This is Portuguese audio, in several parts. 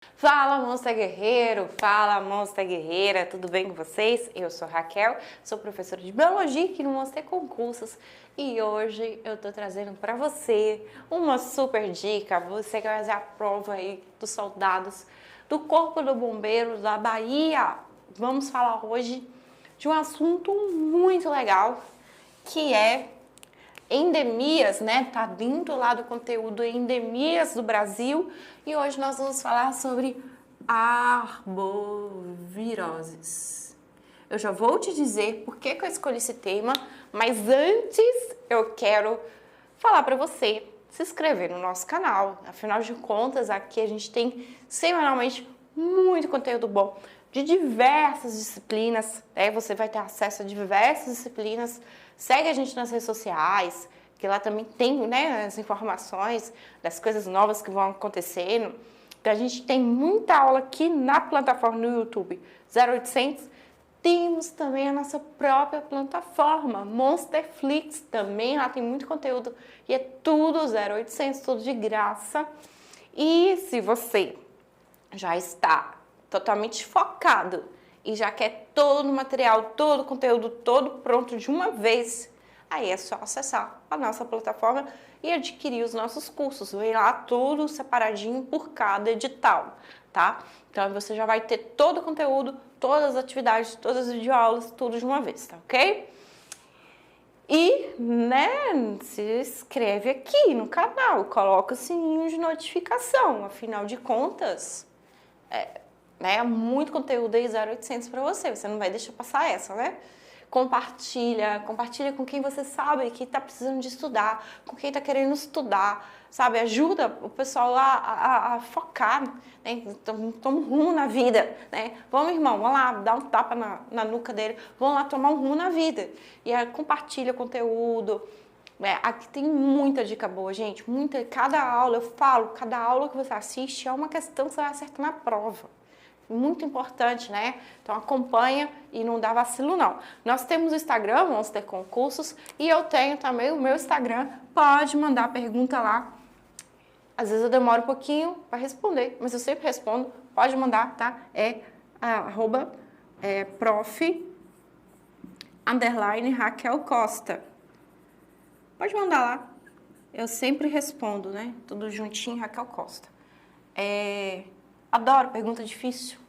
Fala, Monstro Guerreiro! Fala, Monstra Guerreira! Tudo bem com vocês? Eu sou Raquel, sou professora de Biologia aqui no Monstro Concursos e hoje eu tô trazendo para você uma super dica. Você que vai fazer a prova aí dos soldados do Corpo do Bombeiro da Bahia. Vamos falar hoje de um assunto muito legal que é endemias, né? Tá dentro lá do conteúdo endemias do Brasil e hoje nós vamos falar sobre arboviroses. Eu já vou te dizer por que eu escolhi esse tema, mas antes eu quero falar para você se inscrever no nosso canal. Afinal de contas, aqui a gente tem semanalmente muito conteúdo bom de diversas disciplinas, né? Você vai ter acesso a diversas disciplinas. Segue a gente nas redes sociais, que lá também tem, né, as informações das coisas novas que vão acontecendo. Então, a gente tem muita aula aqui na plataforma no YouTube 0800. Temos também a nossa própria plataforma, Monsterflix, também lá tem muito conteúdo e é tudo 0800, tudo de graça. E se você já está totalmente focado e já quer todo o material, todo o conteúdo, todo pronto de uma vez, aí é só acessar a nossa plataforma e adquirir os nossos cursos. Vem lá tudo separadinho por cada edital, tá? Então você já vai ter todo o conteúdo, todas as atividades, todas as videoaulas, tudo de uma vez, tá ok? E, né, se inscreve aqui no canal, coloca o sininho de notificação, afinal de contas, né, muito conteúdo aí 0800 para você não vai deixar passar essa, né? Compartilha com quem você sabe que está precisando de estudar, com quem está querendo estudar, sabe? Ajuda o pessoal a focar, né? Toma um rumo na vida, né? Vamos, irmão, vamos lá, dar um tapa na nuca dele, vamos lá tomar um rumo na vida. E aí, compartilha conteúdo. Aqui tem muita dica boa, gente, muita. Cada aula, eu falo, cada aula que você assiste é uma questão que você vai acertar na prova. Muito importante, né? Então acompanha e não dá vacilo não. Nós temos o Instagram, Monster Concursos, e eu tenho também o meu Instagram. Pode mandar pergunta lá. Às vezes eu demoro um pouquinho para responder, mas eu sempre respondo. Pode mandar, tá? @prof_Raquel Costa. Pode mandar lá. Eu sempre respondo, né? Tudo juntinho, Raquel Costa. Adoro pergunta difícil.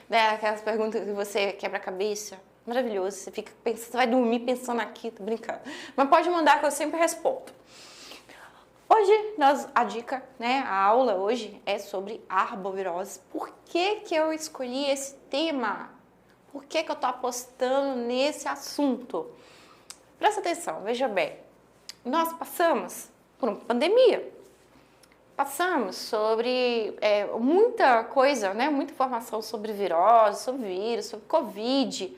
Né? Aquelas perguntas que você quebra a cabeça. Maravilhoso. Você fica pensando, você vai dormir pensando aqui, tô brincando. Mas pode mandar que eu sempre respondo. Hoje, a dica, né? A aula hoje é sobre arbovirose. Por que eu escolhi esse tema? Por que eu tô apostando nesse assunto? Presta atenção, veja bem. Nós passamos por uma pandemia. Passamos sobre muita coisa, né? Muita informação sobre virose, sobre vírus, sobre Covid.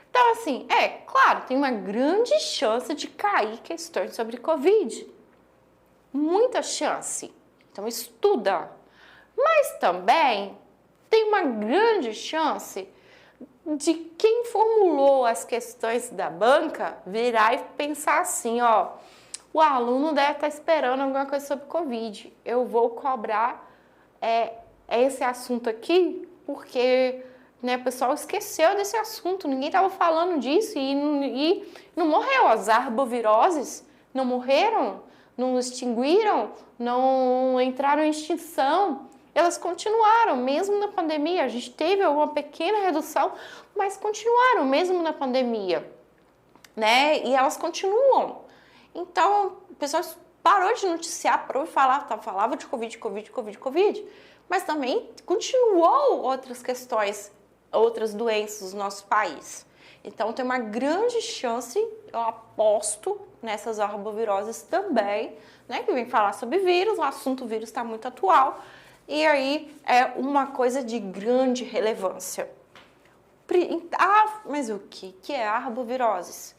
Então, assim, claro, tem uma grande chance de cair questões sobre Covid. Muita chance. Então, estuda. Mas também tem uma grande chance de quem formulou as questões da banca virar e pensar assim, ó. O aluno deve estar esperando alguma coisa sobre Covid. Eu vou cobrar esse assunto aqui porque, né, o pessoal esqueceu desse assunto. Ninguém estava falando disso e não morreu. As arboviroses não morreram, não extinguiram, não entraram em extinção. Elas continuaram, mesmo na pandemia. A gente teve uma pequena redução, mas continuaram, mesmo na pandemia, né? E elas continuam. Então, o pessoal parou de noticiar, parou de falar, falava de Covid, mas também continuou outras questões, outras doenças no nosso país. Então, tem uma grande chance, eu aposto, nessas arboviroses também, né, que vem falar sobre vírus, o assunto vírus está muito atual, e aí é uma coisa de grande relevância. Mas o que é arboviroses?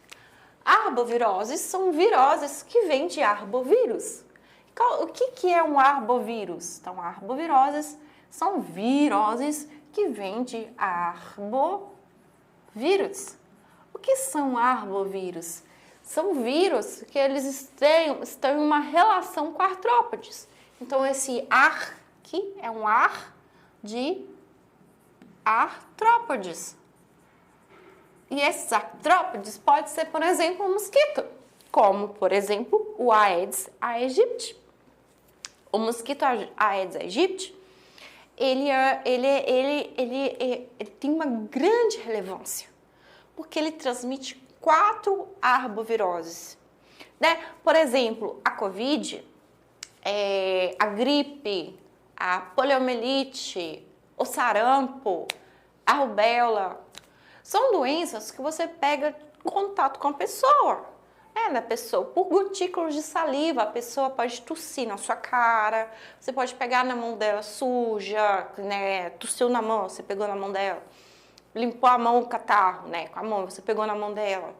Arboviroses são viroses que vêm de arbovírus. O que é um arbovírus? Então, arboviroses são viroses que vêm de arbovírus. O que são arbovírus? São vírus que eles estão em uma relação com artrópodes. Então, esse ar aqui é um ar de artrópodes. E esses artrópodes pode ser, por exemplo, um mosquito, como, por exemplo, o Aedes aegypti. O mosquito Aedes aegypti, ele tem uma grande relevância, porque ele transmite 4 arboviroses, né? Por exemplo, a Covid, a gripe, a poliomielite, o sarampo, a rubéola, são doenças que você pega contato com a pessoa. Da pessoa, por gotículas de saliva, a pessoa pode tossir na sua cara, você pode pegar na mão dela suja, né? Tossiu na mão, você pegou na mão dela. Limpou a mão, o catarro, né? Com a mão, você pegou na mão dela.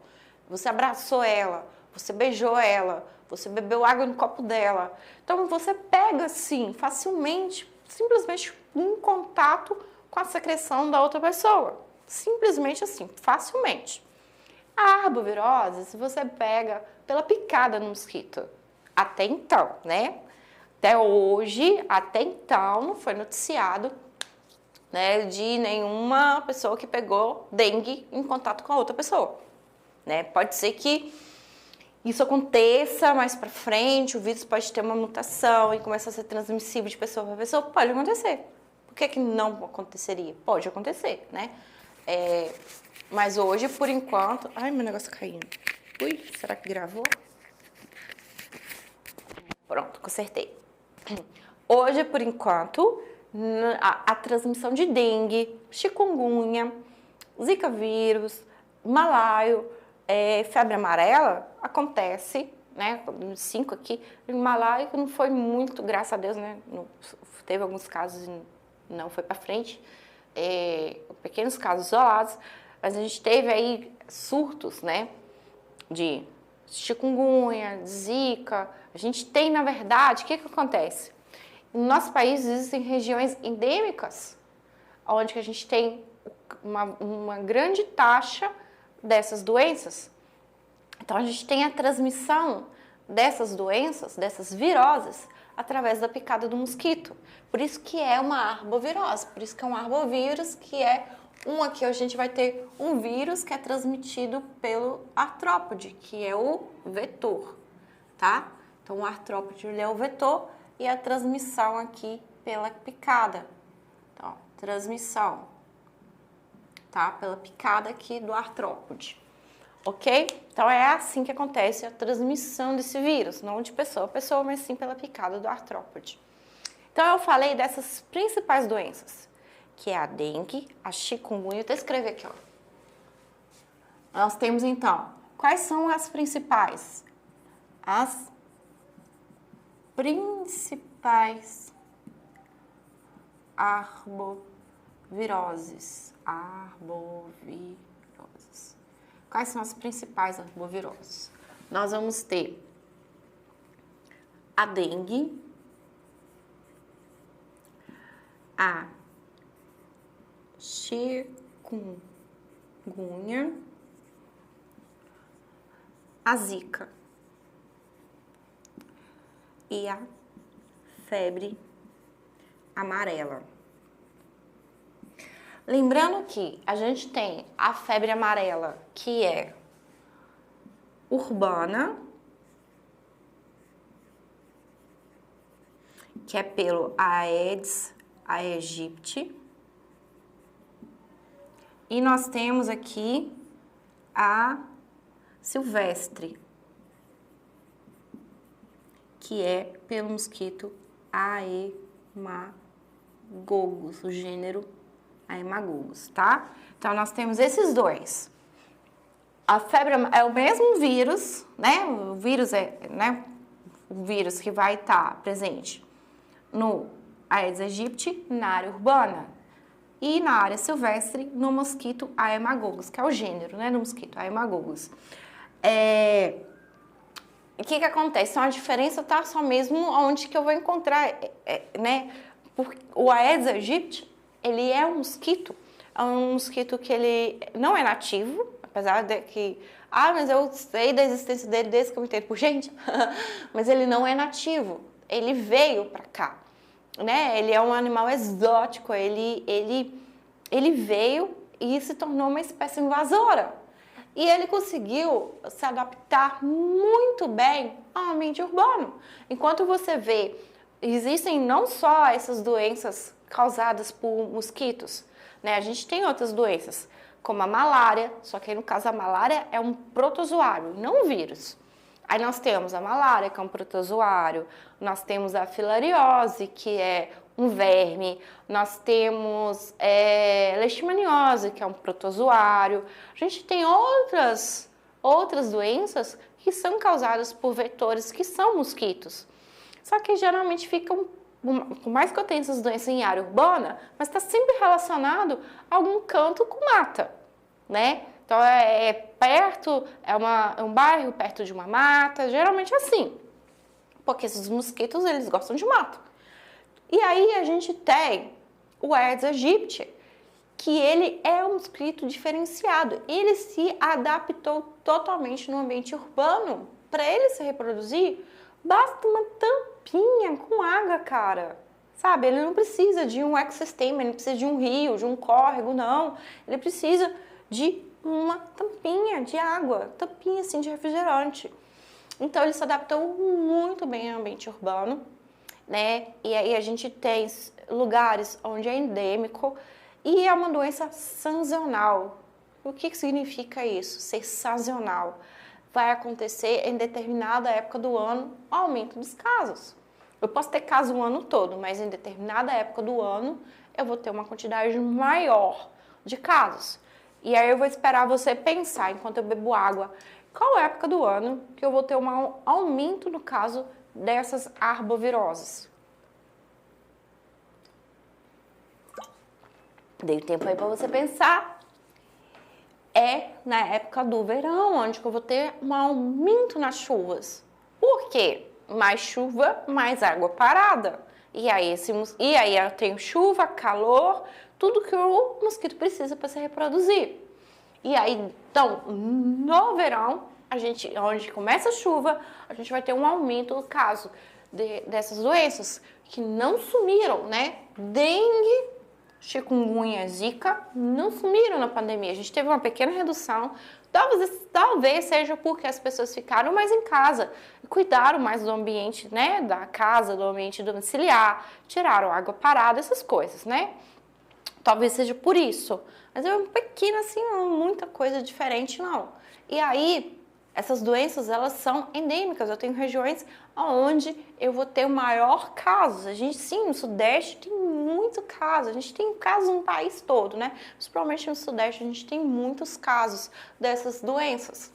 Você abraçou ela, você beijou ela, você bebeu água no copo dela. Então, você pega, assim, facilmente, simplesmente em contato com a secreção da outra pessoa. Simplesmente assim, facilmente. A arbovirose, se você pega pela picada no mosquito, até então, né? Até hoje, até então, não foi noticiado, né, de nenhuma pessoa que pegou dengue em contato com a outra pessoa, né? Pode ser que isso aconteça mais pra frente, o vírus pode ter uma mutação e começar a ser transmissível de pessoa para pessoa, pode acontecer. Por que não aconteceria? Pode acontecer, né? Mas hoje, por enquanto... Ai, meu negócio tá caindo. Ui, será que gravou? Pronto, consertei. Hoje, por enquanto, a transmissão de dengue, chikungunya, zika vírus, malaio, febre amarela acontece, né? 5 aqui. O malaio não foi muito, graças a Deus, né? Teve alguns casos e não foi pra frente. Pequenos casos isolados. Mas a gente teve aí surtos, né, de chikungunya, de zika. A gente tem, na verdade, o que acontece? No nosso país existem regiões endêmicas, onde que a gente tem uma grande taxa dessas doenças. Então, a gente tem a transmissão dessas doenças, dessas viroses, através da picada do mosquito. Por isso que é uma arbovirose, por isso que é um arbovírus, que é aqui a gente vai ter um vírus que é transmitido pelo artrópode, que é o vetor, tá? Então, o artrópode ele é o vetor e a transmissão aqui pela picada. Então, transmissão, tá? Pela picada aqui do artrópode, ok? Então, é assim que acontece a transmissão desse vírus, não de pessoa a pessoa, mas sim pela picada do artrópode. Então, eu falei dessas principais doenças, que é a dengue, a chikungunya. Vou escrever aqui, ó. Nós temos, então, quais são as principais? As principais arboviroses. Quais são as principais arboviroses? Nós vamos ter a dengue, a chikungunya, a zika e a febre amarela. Lembrando que a gente tem a febre amarela, que é urbana, que é pelo Aedes aegypti. E nós temos aqui a silvestre, que é pelo mosquito Haemagogus, o gênero Haemagogus, tá? Então, nós temos esses dois. A febre é o mesmo vírus, né? O vírus o vírus que vai estar presente no Aedes aegypti, na área urbana, e na área silvestre, no mosquito Haemagogus, que é o gênero, né, do mosquito Haemagogus. O que acontece? Então, a diferença tá só mesmo onde que eu vou encontrar, né? O Aedes aegypti, ele é um mosquito que ele não é nativo, apesar de que... mas eu sei da existência dele desde que eu me entendo por gente. Mas ele não é nativo, ele veio para cá. né? Ele é um animal exótico, ele veio e se tornou uma espécie invasora. E ele conseguiu se adaptar muito bem ao ambiente urbano. Enquanto você vê, existem não só essas doenças causadas por mosquitos, né? A gente tem outras doenças, como a malária, só que aí no caso a malária é um protozoário, não um vírus. Aí nós temos a malária, que é um protozoário, nós temos a filariose, que é um verme, nós temos leishmaniose, que é um protozoário. A gente tem outras doenças que são causadas por vetores que são mosquitos. Só que geralmente ficam, por mais que eu tenha essas doenças em área urbana, mas está sempre relacionado a algum canto com mata, né? Então, perto, é um bairro perto de uma mata, geralmente é assim. Porque esses mosquitos, eles gostam de mato. E aí a gente tem o Aedes aegypti, que ele é um mosquito diferenciado. Ele se adaptou totalmente no ambiente urbano. Para ele se reproduzir, basta uma tampinha com água, cara. Sabe, ele não precisa de um ecossistema, ele não precisa de um rio, de um córrego, não. Ele precisa de uma tampinha de água, tampinha assim de refrigerante. Então ele se adaptou muito bem ao ambiente urbano, né? E aí a gente tem lugares onde é endêmico e é uma doença sazonal. O que significa isso? Ser sazonal. Vai acontecer em determinada época do ano o aumento dos casos. Eu posso ter caso o ano todo, mas em determinada época do ano eu vou ter uma quantidade maior de casos. E aí eu vou esperar você pensar, enquanto eu bebo água, qual época do ano que eu vou ter um aumento no caso dessas arboviroses. Dei tempo aí para você pensar. É na época do verão, onde eu vou ter um aumento nas chuvas. Por quê? Mais chuva, mais água parada. E aí eu tenho chuva, calor, tudo que o mosquito precisa para se reproduzir. E aí, então, no verão, onde começa a chuva, a gente vai ter um aumento no caso dessas doenças que não sumiram, né? Dengue, chikungunya, zika, não sumiram na pandemia. A gente teve uma pequena redução. Talvez seja porque as pessoas ficaram mais em casa e cuidaram mais do ambiente, né? Da casa, do ambiente domiciliar, tiraram água parada, essas coisas, né? Talvez seja por isso. Mas é um pequeno, assim, muita coisa diferente, não. E aí, essas doenças, elas são endêmicas. Eu tenho regiões onde eu vou ter o maior casos. A gente, sim, no Sudeste tem muito caso. A gente tem casos no país todo, né? Principalmente no Sudeste, a gente tem muitos casos dessas doenças.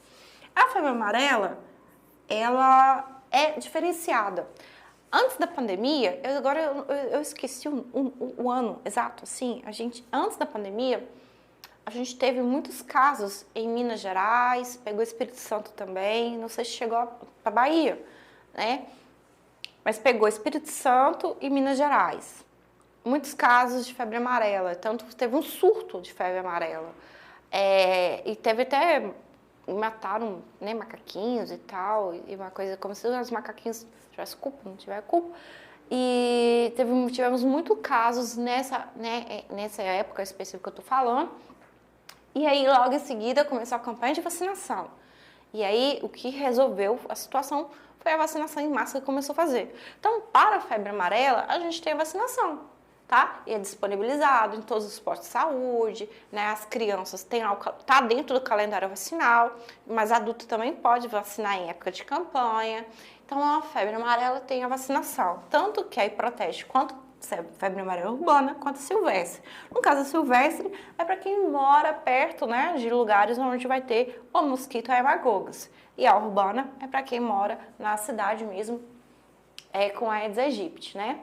A febre amarela, ela é diferenciada. Antes da pandemia, eu esqueci o ano exato, assim, antes da pandemia, a gente teve muitos casos em Minas Gerais, pegou Espírito Santo também, não sei se chegou para Bahia, né? Mas pegou Espírito Santo e Minas Gerais. Muitos casos de febre amarela, tanto teve um surto de febre amarela. E teve até, mataram, né, macaquinhos e tal, e uma coisa como se os macaquinhos tivessem culpa, não tiver culpa. E tivemos muitos casos nessa época específica que eu tô falando. E aí, logo em seguida, começou a campanha de vacinação. E aí, o que resolveu a situação foi a vacinação em massa que começou a fazer. Então, para a febre amarela, a gente tem a vacinação, tá? E é disponibilizado em todos os postos de saúde, né? As crianças tá dentro do calendário vacinal, mas adulto também pode vacinar em época de campanha. Então, a febre amarela tem a vacinação, tanto que aí protege quanto febre amarela urbana quanto silvestre. No caso a silvestre é para quem mora perto, né, de lugares onde vai ter o mosquito Haemococcus. E a urbana é para quem mora na cidade mesmo, com a Aedes aegypti, né?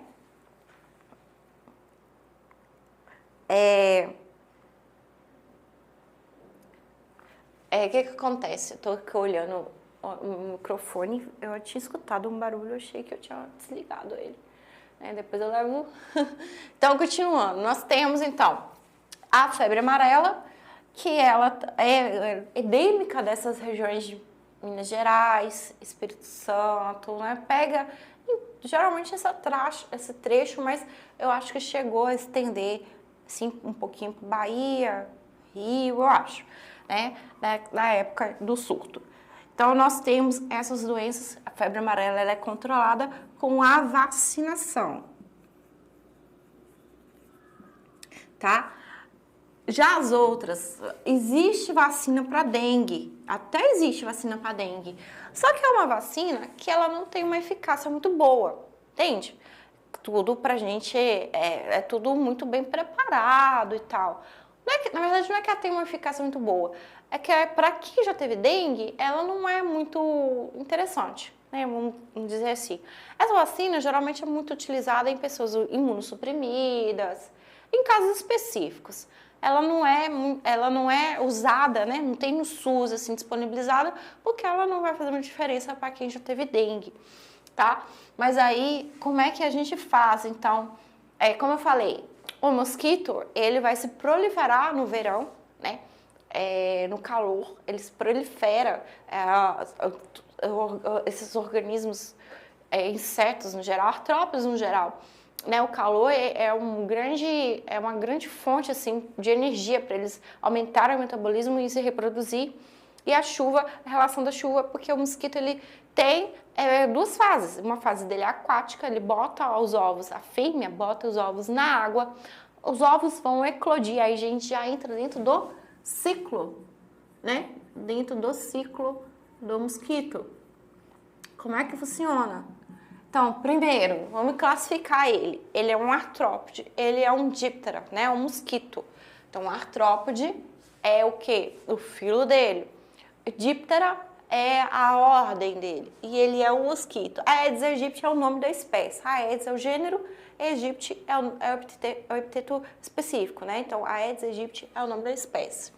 O que acontece? Eu tô aqui olhando o microfone, eu tinha escutado um barulho, eu achei que eu tinha desligado ele. Depois eu levo... Então, continuando, nós temos, então, a febre amarela, que ela é endêmica dessas regiões de Minas Gerais, Espírito Santo, né? Pega geralmente esse trecho, mas eu acho que chegou a estender assim, um pouquinho para Bahia, Rio, eu acho, né? Na época do surto. Então, nós temos essas doenças, a febre amarela ela é controlada com a vacinação, tá? Já as outras, existe vacina para dengue, até existe vacina para dengue, só que é uma vacina que ela não tem uma eficácia muito boa, entende? Tudo pra gente é tudo muito bem preparado e tal. Não é que, na verdade, não é que ela tem uma eficácia muito boa, é que para quem já teve dengue, ela não é muito interessante, né? Vamos dizer assim. Essa vacina geralmente é muito utilizada em pessoas imunossuprimidas, em casos específicos. Ela não é usada, né? Não tem no SUS assim disponibilizada, porque ela não vai fazer uma diferença para quem já teve dengue, tá? Mas aí, como é que a gente faz? Então, como eu falei, o mosquito, ele vai se proliferar no verão, né? No calor, ele se prolifera, esses organismos, insetos no geral, artrópodes no geral. Né, o calor é uma grande fonte assim, de energia para eles aumentarem o metabolismo e se reproduzir. E a chuva, a relação da chuva, porque o mosquito ele tem duas fases. Uma fase dele é aquática, ele bota os ovos, a fêmea bota os ovos na água, os ovos vão eclodir, aí a gente já entra dentro do ciclo, né? Dentro do ciclo do mosquito. Como é que funciona? Então, primeiro, vamos classificar ele. Ele é um artrópode, ele é um díptera, né? Um mosquito. Então, o artrópode é o quê? O filo dele. O díptera é a ordem dele. E ele é um mosquito. A Aedes aegypti é o nome da espécie. A Aedes é o gênero, aegypti é o epiteto específico, né? Então, a Aedes aegypti é o nome da espécie.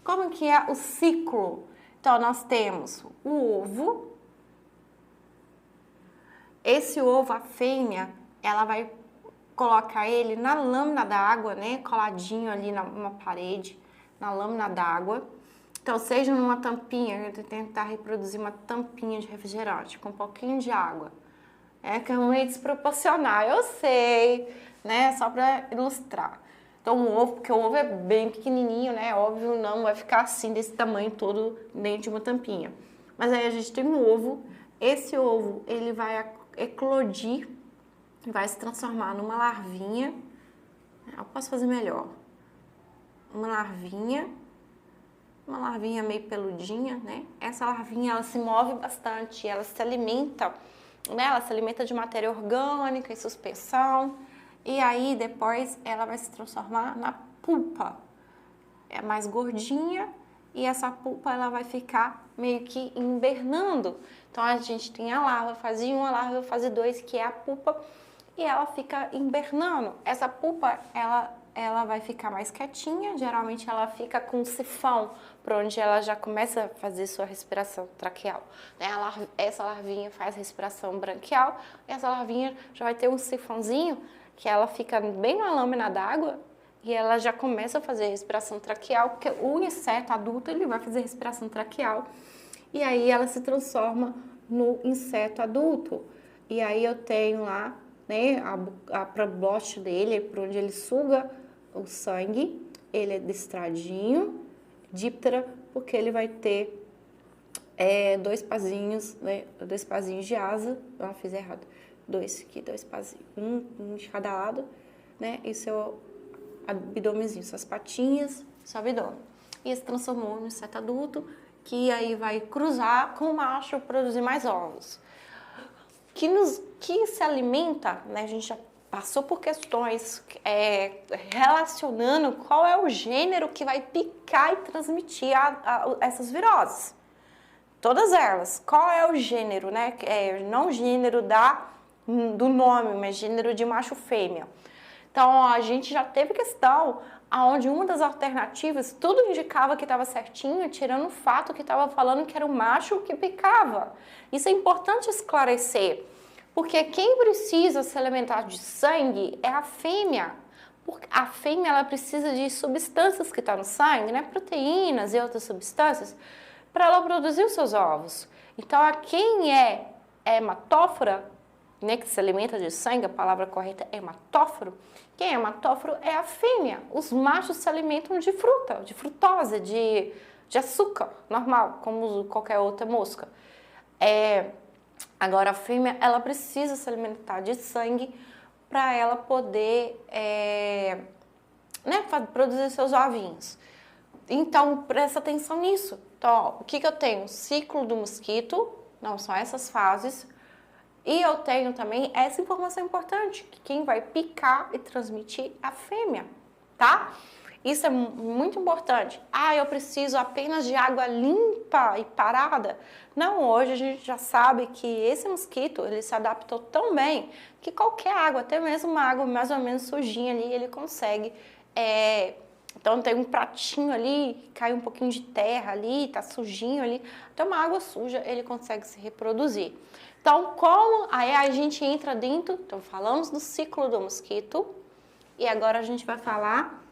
Como que é o ciclo? Então, nós temos o ovo. Esse ovo, a fêmea, ela vai colocar ele na lâmina da água, né? Coladinho ali numa parede, na lâmina d'água. Então, seja numa tampinha, tentar reproduzir uma tampinha de refrigerante com um pouquinho de água. Que é meio desproporcional, eu sei, né? Só para ilustrar. Então, o ovo, porque o ovo é bem pequenininho, né? Óbvio, não vai ficar assim, desse tamanho todo, dentro de uma tampinha. Mas aí a gente tem um ovo. Esse ovo, ele vai eclodir, vai se transformar numa larvinha. Eu posso fazer melhor. Uma larvinha meio peludinha, né? Essa larvinha, ela se move bastante, ela se alimenta, né? Ela se alimenta de matéria orgânica em suspensão. E aí, depois, ela vai se transformar na pupa. É mais gordinha e essa pupa, ela vai ficar meio que hibernando. Então, a gente tem a larva, fase 1, a larva, fase 2, que é a pupa, e ela fica hibernando. Essa pupa, ela vai ficar mais quietinha, geralmente ela fica com um sifão, por onde ela já começa a fazer sua respiração traqueal. Essa larvinha faz respiração branquial, e essa larvinha já vai ter um sifãozinho, que ela fica bem na lâmina d'água, e ela já começa a fazer respiração traqueal, porque o inseto adulto, ele vai fazer respiração traqueal, e aí ela se transforma no inseto adulto. E aí eu tenho lá, né, a probóscide dele, por onde ele suga o sangue, ele é listradinho, díptera, porque ele vai ter dois pazinhos, né, 2 pazinhos de asa, não, fiz errado, 2 pazinhos, um de cada lado, né, e seu abdômenzinho, suas patinhas, seu abdômen. E se transformou no inseto adulto, que aí vai cruzar com o macho, produzir mais ovos. Que se alimenta, né, a gente já passou por questões relacionando qual é o gênero que vai picar e transmitir essas viroses. Todas elas. Qual é o gênero, né? Não o gênero do nome, mas gênero de macho fêmea. Então, a gente já teve questão onde uma das alternativas, tudo indicava que estava certinho, tirando o fato que estava falando que era o macho que picava. Isso é importante esclarecer, porque quem precisa se alimentar de sangue é a fêmea. Porque a fêmea, ela precisa de substâncias que estão no sangue, né? Proteínas e outras substâncias, para ela produzir os seus ovos. Então, quem é hematófora né, que se alimenta de sangue, a palavra correta é hematóforo. Quem é hematóforo é a fêmea. Os machos se alimentam de fruta, de frutose, de açúcar, normal, como qualquer outra mosca. Agora, a fêmea, ela precisa se alimentar de sangue para ela poder né, produzir seus ovinhos. Então, presta atenção nisso. Então, ó, o que eu tenho? O ciclo do mosquito, não são essas fases. E eu tenho também essa informação importante, que quem vai picar e transmitir é a fêmea, tá? Isso é muito importante. Ah, eu preciso apenas de água limpa e parada. Não, hoje a gente já sabe que esse mosquito, ele se adaptou tão bem que qualquer água, até mesmo uma água mais ou menos sujinha ali, ele consegue. Então tem um pratinho ali, cai um pouquinho de terra ali, tá sujinho ali, então uma água suja, ele consegue se reproduzir. Então, aí a gente entra dentro, então falamos do ciclo do mosquito, e agora a gente vai falar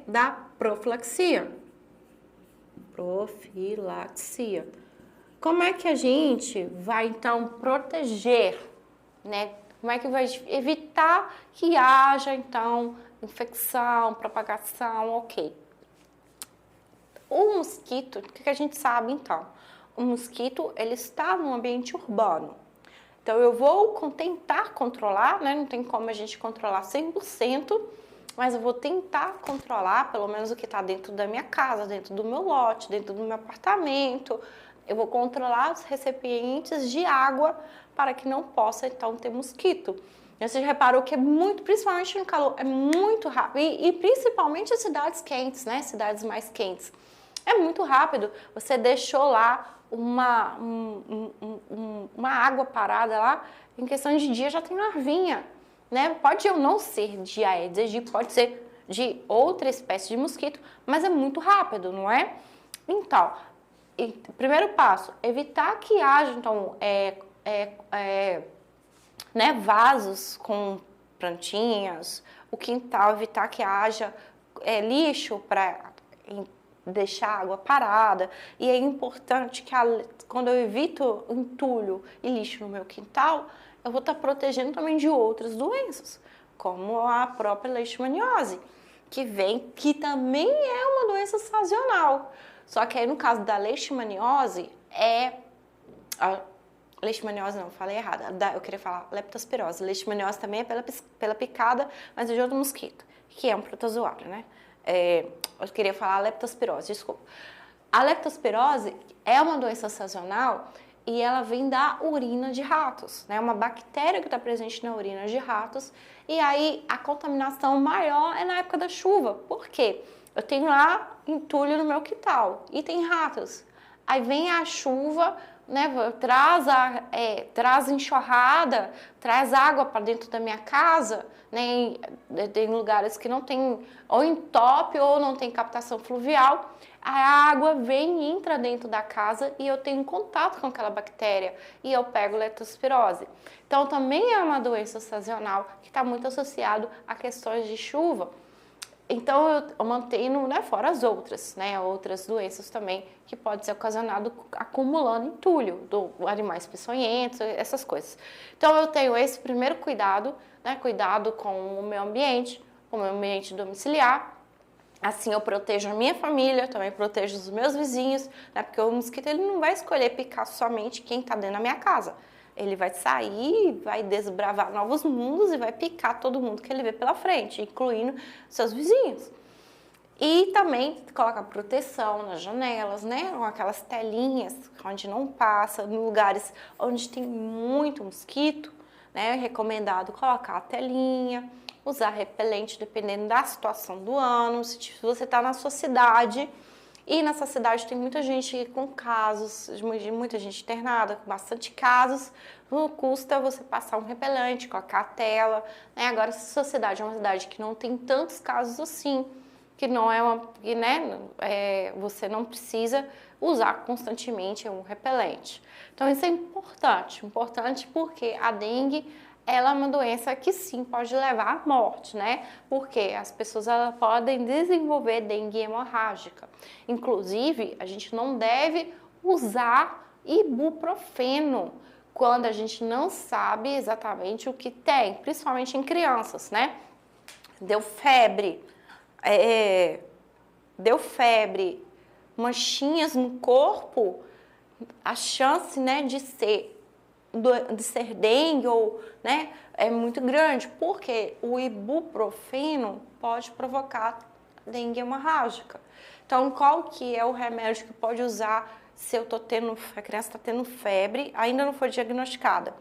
da profilaxia. Profilaxia. Como é que a gente vai, então, proteger, né? Como é que vai evitar que haja, então, infecção, propagação, ok. O mosquito, o que a gente sabe, então? O mosquito, ele está no ambiente urbano. Então, eu vou tentar controlar, né? Não tem como a gente controlar 100%, mas eu vou tentar controlar pelo menos o que está dentro da minha casa, dentro do meu lote, dentro do meu apartamento. Eu vou controlar os recipientes de água para que não possa, então, ter mosquito. Você já reparou que é muito, principalmente no calor, é muito rápido. E principalmente as cidades quentes, né? Cidades mais quentes. É muito rápido. Você deixou lá uma água parada lá, em questão de dia já tem larvinha. Né? Pode ou não ser de Aedes aegypti, pode ser de outra espécie de mosquito, mas é muito rápido, não é? Então, primeiro passo, evitar que haja, então, né, vasos com plantinhas, o quintal, evitar que haja lixo para deixar água parada. E é importante que quando eu evito entulho e lixo no meu quintal, eu vou estar protegendo também de outras doenças, como a própria leishmaniose, que também é uma doença sazonal. Só que aí no caso da leishmaniose, leishmaniose não, falei errado, eu queria falar leptospirose. Leishmaniose também é pela picada, mas é de outro mosquito, que é um protozoário, né? Eu queria falar leptospirose, desculpa. A leptospirose é uma doença sazonal e ela vem da urina de ratos, né? Uma bactéria que está presente na urina de ratos. E aí a contaminação maior é na época da chuva. Por quê? Eu tenho lá entulho no meu quintal e tem ratos. Aí vem a chuva, né? Traz enxurrada, traz água para dentro da minha casa, né? Tem lugares que não tem ou entope ou não tem captação fluvial. A água vem e entra dentro da casa e eu tenho contato com aquela bactéria e eu pego leptospirose. Então, também é uma doença sazonal que está muito associado a questões de chuva. Então, eu mantenho, né, fora as outras, né, outras doenças também que pode ser ocasionado acumulando entulho, animais peçonhentos, essas coisas. Então, eu tenho esse primeiro cuidado, né, cuidado com o meu ambiente domiciliar. Assim eu protejo a minha família, também protejo os meus vizinhos, né? Porque o mosquito ele não vai escolher picar somente quem está dentro da minha casa. Ele vai sair, vai desbravar novos mundos e vai picar todo mundo que ele vê pela frente, incluindo seus vizinhos. E também colocar proteção nas janelas, né? Com aquelas telinhas onde não passa, em lugares onde tem muito mosquito, né? É recomendado colocar a telinha. Usar repelente dependendo da situação do ano, se você está na sua cidade e nessa cidade tem muita gente com casos, muita gente internada, com bastante casos, não custa você passar um repelente, colocar a tela, né? Agora, se a sua cidade é uma cidade que não tem tantos casos assim, que não você não precisa usar constantemente um repelente. Então, isso é importante porque a dengue ela é uma doença que sim pode levar à morte, né? Porque as pessoas podem desenvolver dengue hemorrágica. Inclusive, a gente não deve usar ibuprofeno quando a gente não sabe exatamente o que tem, principalmente em crianças, né? Deu febre, manchinhas no corpo, a chance, né, de ser dengue ou, né, é muito grande, porque o ibuprofeno pode provocar dengue hemorrágica. Então, qual que é o remédio que pode usar se a criança está tendo febre, ainda não foi diagnosticada,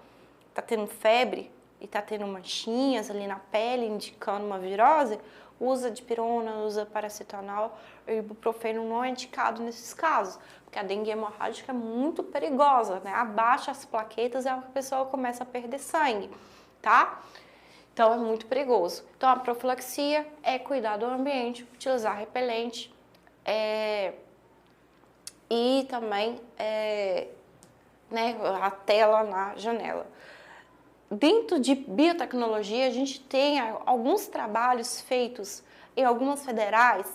está tendo febre e está tendo manchinhas ali na pele, indicando uma virose, usa dipirona, usa paracetamol, o ibuprofeno não é indicado nesses casos, porque a dengue hemorrágica é muito perigosa, né? Abaixa as plaquetas e a pessoa começa a perder sangue, tá? Então é muito perigoso. Então a profilaxia é cuidar do ambiente, utilizar repelente, e também né, a tela na janela. Dentro de biotecnologia, a gente tem alguns trabalhos feitos em algumas federais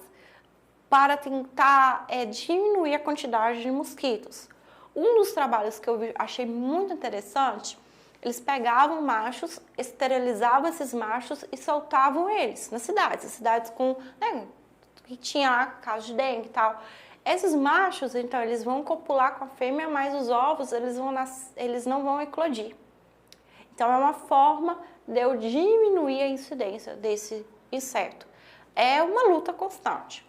para tentar diminuir a quantidade de mosquitos. Um dos trabalhos que eu achei muito interessante, eles pegavam machos, esterilizavam esses machos e soltavam eles nas cidades com, né, que tinha lá casos de dengue e tal. Esses machos, então, eles vão copular com a fêmea, mas os ovos, eles não vão eclodir. Então, é uma forma de eu diminuir a incidência desse inseto. É uma luta constante.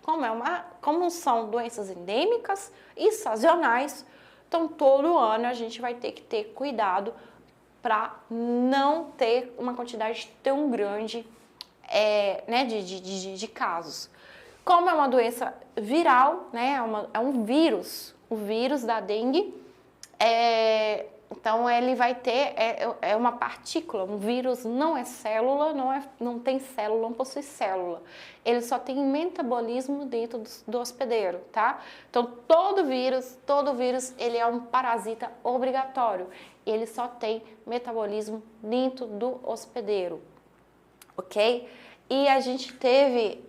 Como são doenças endêmicas e sazonais, então, todo ano a gente vai ter que ter cuidado para não ter uma quantidade tão grande né, de casos. Como é uma doença viral, né, é um vírus, o vírus da dengue, então ele vai ter, uma partícula, um vírus não é célula, não tem célula, não possui célula. Ele só tem metabolismo dentro do hospedeiro, tá? Então todo vírus, ele é um parasita obrigatório. Ele só tem metabolismo dentro do hospedeiro, ok? E a gente teve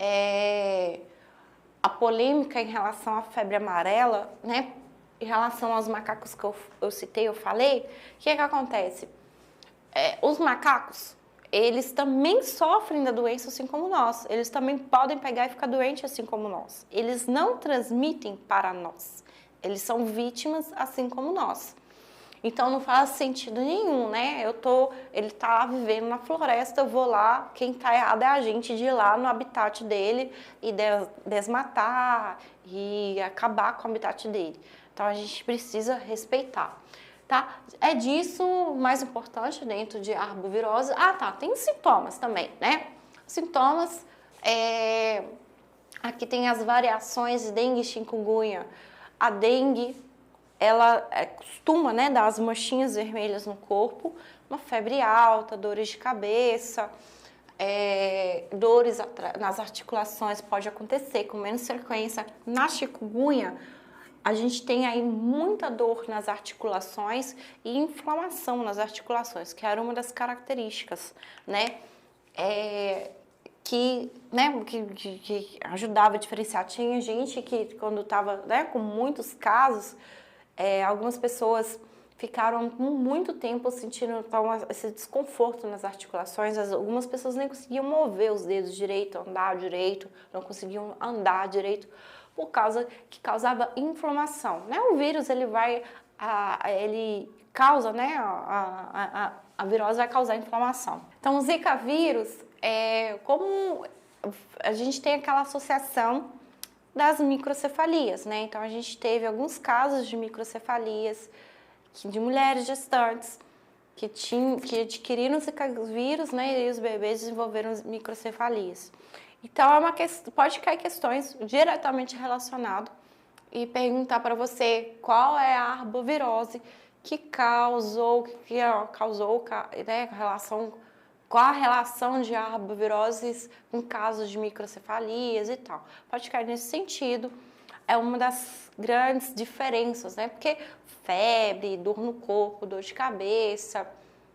a polêmica em relação à febre amarela, né? Em relação aos macacos que eu citei, eu falei, o que acontece? Os macacos, eles também sofrem da doença assim como nós. Eles também podem pegar e ficar doentes assim como nós. Eles não transmitem para nós. Eles são vítimas assim como nós. Então não faz sentido nenhum, né? Ele tá lá vivendo na floresta, eu vou lá, quem tá errado é a gente de ir lá no habitat dele e desmatar e acabar com o habitat dele. Então a gente precisa respeitar, tá? É disso o mais importante dentro de arbovirose. Ah, tá, tem sintomas também, né? Sintomas, aqui tem as variações de dengue e chikungunya. A dengue, ela costuma, né, dar as manchinhas vermelhas no corpo, uma febre alta, dores de cabeça, dores nas articulações pode acontecer com menos frequência. Na chikungunya, a gente tem aí muita dor nas articulações e inflamação nas articulações, que era uma das características, né, que ajudava a diferenciar. Tinha gente que quando estava, né, com muitos casos, algumas pessoas ficaram muito tempo sentindo esse desconforto nas articulações. Algumas pessoas nem conseguiam mover os dedos direito, andar direito, não conseguiam andar direito, por causa que causava inflamação, né? O vírus, ele causa, né? A virose vai causar inflamação. Então, o Zika vírus, como a gente tem aquela associação das microcefalias, né? Então, a gente teve alguns casos de microcefalias de mulheres gestantes que adquiriram Zika vírus, né? E os bebês desenvolveram microcefalias. Então, pode cair questões diretamente relacionadas e perguntar para você qual é a arbovirose que causou, né, qual a relação de arboviroses com casos de microcefalias e tal. Pode cair nesse sentido, é uma das grandes diferenças, né? Porque febre, dor no corpo, dor de cabeça,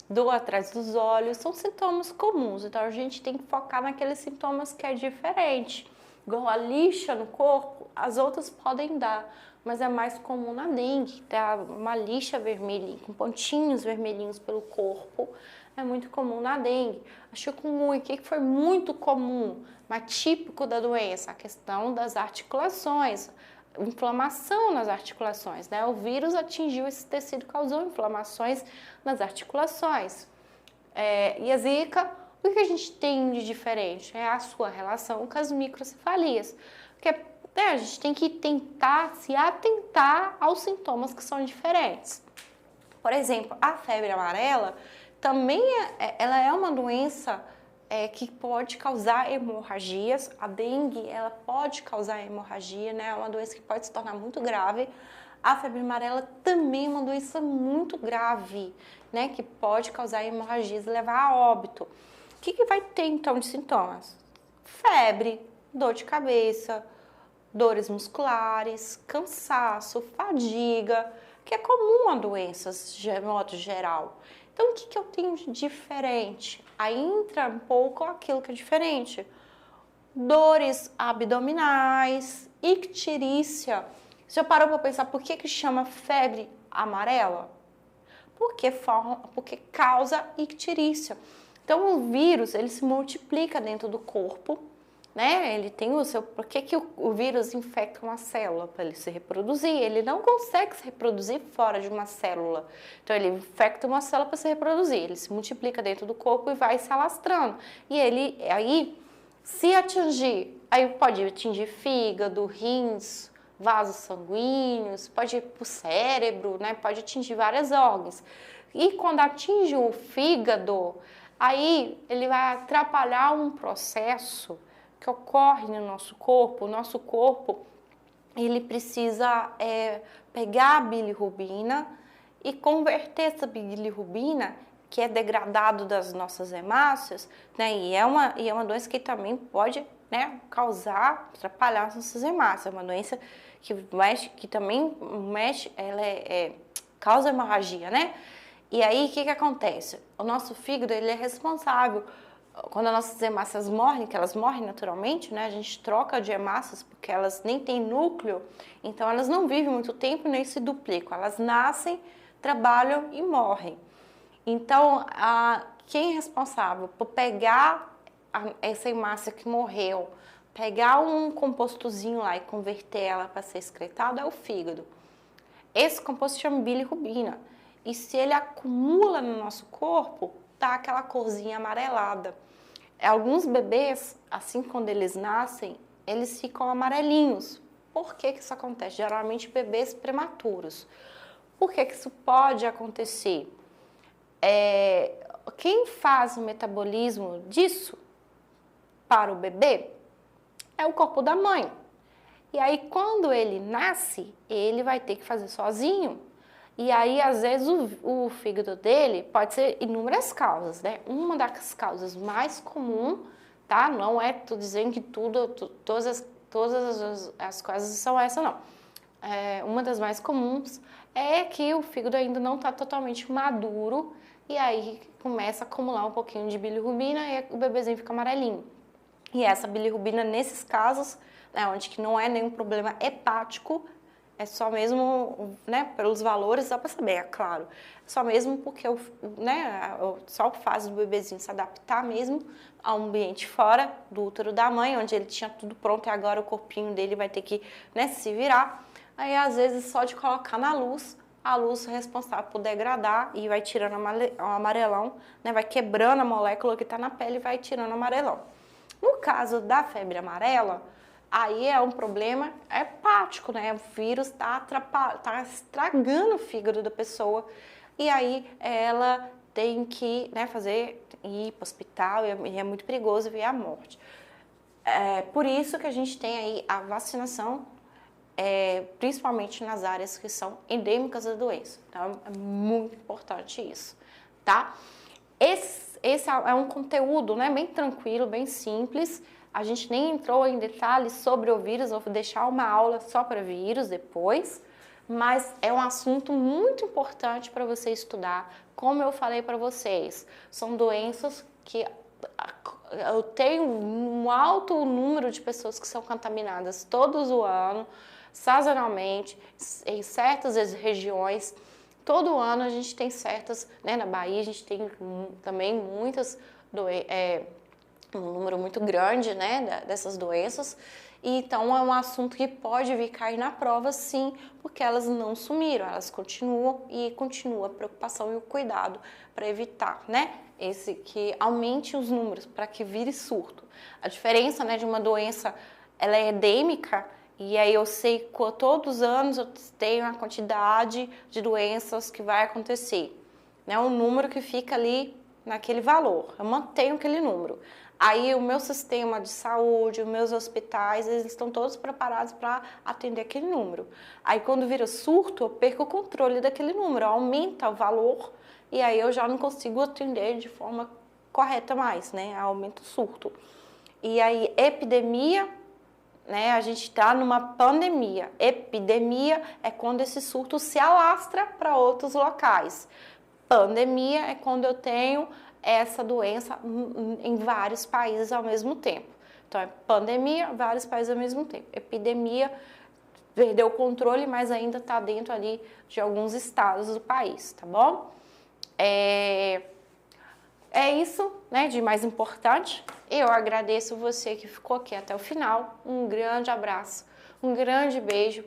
dor atrás dos olhos, são sintomas comuns, então a gente tem que focar naqueles sintomas que é diferente, igual a lixa no corpo, as outras podem dar, mas é mais comum na dengue, tá? Uma lixa vermelha com pontinhos vermelhinhos pelo corpo, é muito comum na dengue. A chikungunya, o que foi muito comum, mas típico da doença? A questão das articulações, inflamação nas articulações, né? O vírus atingiu esse tecido, causou inflamações nas articulações. E a zika, o que a gente tem de diferente? É a sua relação com as microcefalias. Porque a gente tem que tentar se atentar aos sintomas que são diferentes. Por exemplo, a febre amarela também ela é uma doença que pode causar hemorragias. A dengue, ela pode causar hemorragia, né? É uma doença que pode se tornar muito grave. A febre amarela também é uma doença muito grave, né? Que pode causar hemorragias e levar a óbito. O que vai ter, então, de sintomas? Febre, dor de cabeça, dores musculares, cansaço, fadiga, que é comum a doenças de modo geral. Então, o que eu tenho de diferente? Aí entra um pouco aquilo que é diferente. Dores abdominais, icterícia. Você já parou para pensar por que chama febre amarela? Porque causa icterícia. Então, o vírus, ele se multiplica dentro do corpo, né? Ele tem o seu... Por que o vírus infecta uma célula? Para ele se reproduzir. Ele não consegue se reproduzir fora de uma célula. Então, ele infecta uma célula para se reproduzir. Ele se multiplica dentro do corpo e vai se alastrando. E ele, aí, se atingir, aí pode atingir fígado, rins, vasos sanguíneos, pode ir para o cérebro, né? Pode atingir vários órgãos. E quando atinge o fígado, aí ele vai atrapalhar um processo que ocorre no nosso corpo. O nosso corpo, ele precisa pegar a bilirrubina e converter essa bilirrubina, que é degradado das nossas hemácias, né? E é uma doença que também pode, né, atrapalhar as nossas hemácias. É uma doença que também mexe, causa hemorragia, né? E aí, o que acontece? O nosso fígado, ele é responsável. Quando as nossas hemácias morrem, que elas morrem naturalmente, né? A gente troca de hemácias porque elas nem têm núcleo, então elas não vivem muito tempo nem se duplicam. Elas nascem, trabalham e morrem. Então, quem é responsável por pegar essa hemácia que morreu, pegar um compostozinho lá e converter ela para ser excretado é o fígado. Esse composto chama bilirrubina. E se ele acumula no nosso corpo, tá aquela corzinha amarelada. Alguns bebês, assim quando eles nascem, eles ficam amarelinhos. Por que isso acontece? Geralmente bebês prematuros. Por que isso pode acontecer? Quem faz o metabolismo disso para o bebê é o corpo da mãe. E aí, quando ele nasce, ele vai ter que fazer sozinho. E aí, às vezes, o fígado dele pode ser inúmeras causas, né? Uma das causas mais comuns, tá? Não é tô dizendo que todas as coisas são essa, não. Uma das mais comuns é que o fígado ainda não está totalmente maduro e aí começa a acumular um pouquinho de bilirrubina e o bebezinho fica amarelinho. E essa bilirrubina, nesses casos, né, onde que não é nenhum problema hepático, é só mesmo, né, pelos valores, dá para saber, é claro. Só mesmo porque só faz o bebezinho se adaptar mesmo ao ambiente fora do útero da mãe, onde ele tinha tudo pronto e agora o corpinho dele vai ter que, né, se virar. Aí, às vezes, só de colocar na luz, a luz é responsável por degradar e vai tirando o amarelão, né, vai quebrando a molécula que está na pele e vai tirando o amarelão. No caso da febre amarela, aí é um problema hepático, né? O vírus tá estragando o fígado da pessoa e aí ela tem que, né, ir para o hospital e é muito perigoso ver a morte. Por isso que a gente tem aí a vacinação, principalmente nas áreas que são endêmicas da doença. Então, é muito importante isso, tá? Esse é um conteúdo, né, bem tranquilo, bem simples. A gente nem entrou em detalhes sobre o vírus, vou deixar uma aula só para vírus depois, mas é um assunto muito importante para você estudar. Como eu falei para vocês, são doenças que eu tenho um alto número de pessoas que são contaminadas todos o ano, sazonalmente, em certas regiões. Todo ano a gente tem certas, né, na Bahia a gente tem também muitas um número muito grande, né, dessas doenças. E então é um assunto que pode vir cair na prova, sim, porque elas não sumiram, elas continuam e continua a preocupação e o cuidado para evitar, né, que aumente os números, para que vire surto. A diferença, né, de uma doença, ela é endêmica, e aí eu sei que todos os anos eu tenho a quantidade de doenças que vai acontecer, né, um número que fica ali naquele valor, eu mantenho aquele número. Aí o meu sistema de saúde, os meus hospitais, eles estão todos preparados para atender aquele número. Aí quando vira surto, eu perco o controle daquele número, aumenta o valor e aí eu já não consigo atender de forma correta mais, né? Aumenta o surto. E aí epidemia, né? A gente está numa pandemia. Epidemia é quando esse surto se alastra para outros locais. Pandemia é quando eu tenho essa doença em vários países ao mesmo tempo. Então, é pandemia, vários países ao mesmo tempo. Epidemia, perdeu o controle, mas ainda está dentro ali de alguns estados do país, tá bom? É isso, né, de mais importante. Eu agradeço você que ficou aqui até o final. Um grande abraço, um grande beijo.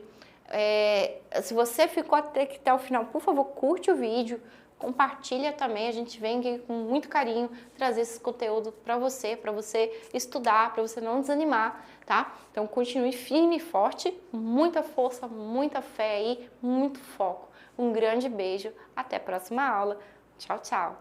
Se você ficou até o final, por favor, curte o vídeo, compartilha também, a gente vem aqui com muito carinho trazer esse conteúdo para você estudar, para você não desanimar, tá? Então continue firme e forte, muita força, muita fé aí, muito foco. Um grande beijo, até a próxima aula. Tchau, tchau.